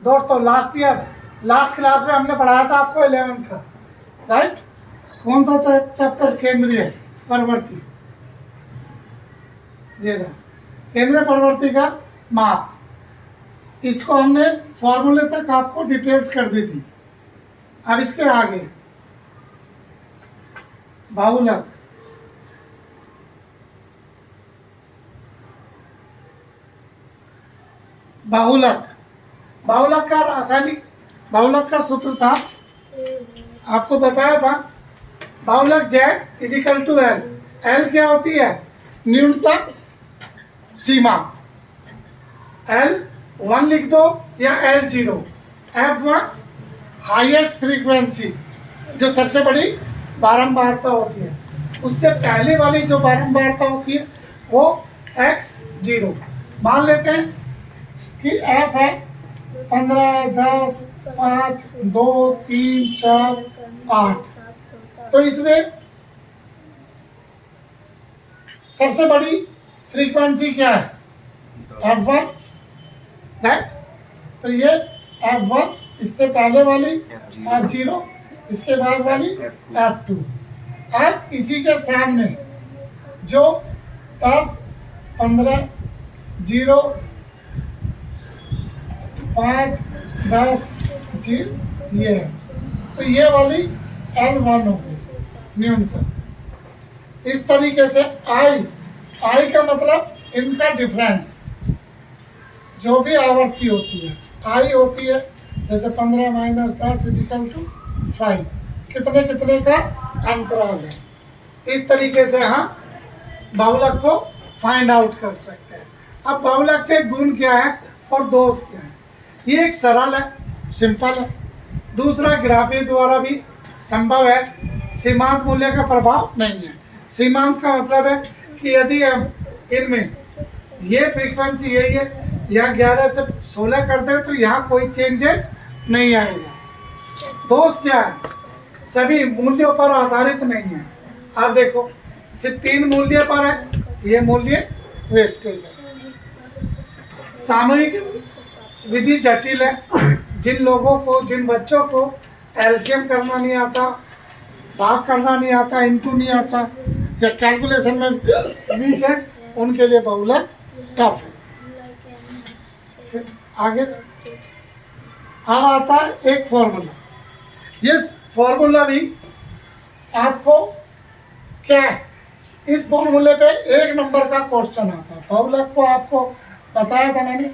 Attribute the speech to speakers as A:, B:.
A: दोस्तों last class में हमने पढ़ाया था आपको 11th का, राइट? कौन सा चैप्टर? केंद्रीय प्रवृत्ति। ये रहा केंद्रीय प्रवृत्ति का माप। इसको हमने फॉर्मूले तक आपको डिटेल्स कर दी थी। अब इसके आगे बहुलक, बहुलक का रासायनिक बहुलक का सूत्र था, आपको बताया था। बहुलक Z is equal to L। L क्या होती है? न्यूनतम सीमा। L1 लिख दो या L0। F1 हाईएस्ट फ्रीक्वेंसी, जो सबसे बड़ी बारंबारता होती है। उससे पहले वाली जो बारंबारता होती है वो X0। मान लेते हैं कि F है 15, 10, 5, 2, 3, 4, 8। तो इसमें सबसे बड़ी फ्रीक्वेंसी क्या है? F1, right? तो ये F1, इससे पहले वाली F0, इसके बाद वाली F2। अब इसी के सामने जो 10, 15, 0, 5, 10, 0 ये है, तो ये वाली L1 हो गई न्यूनतम। इस तरीके से I का मतलब इनका डिफरेंस, जो भी आवृत्ति होती है I होती है, जैसे 15 माइनस 10 इजिकल टू 5। कितने कितने का अंतराल है। इस तरीके से हम बहुलक को फाइंड आउट कर सकते हैं। अब बहुलक के गुण क्या है और दोष क्या है? ये एक सरल है, सिंपल है। दूसरा, ग्राफी द्वारा भी संभव है। सीमांत मूल्य का प्रभाव नहीं है। सीमांत का मतलब है कि यदि हम इनमें ये फ्रीक्वेंसी यही है, यहाँ 11 से 16 कर दें तो यहाँ कोई चेंजेस नहीं आएगा। दोष क्या है? सभी मूल्यों पर आधारित नहीं है। आप देखो, सिर्फ 3 मूल्य पर है, ये मूल्य वेस्टेज है। सामूहिक विधि जटिल है। जिन बच्चों को एलसीएम करना नहीं आता, भाग करना नहीं आता, इनटू नहीं आता, या कैलकुलेशन में वीक है, उनके लिए बहुलक टफ है। आगे अब आता है एक फॉर्मूला। ये फॉर्मूला भी आपको क्या है, इस फॉर्मूले पे 1 नंबर का क्वेश्चन आता है। बहुलक को आपको बताया था मैंने।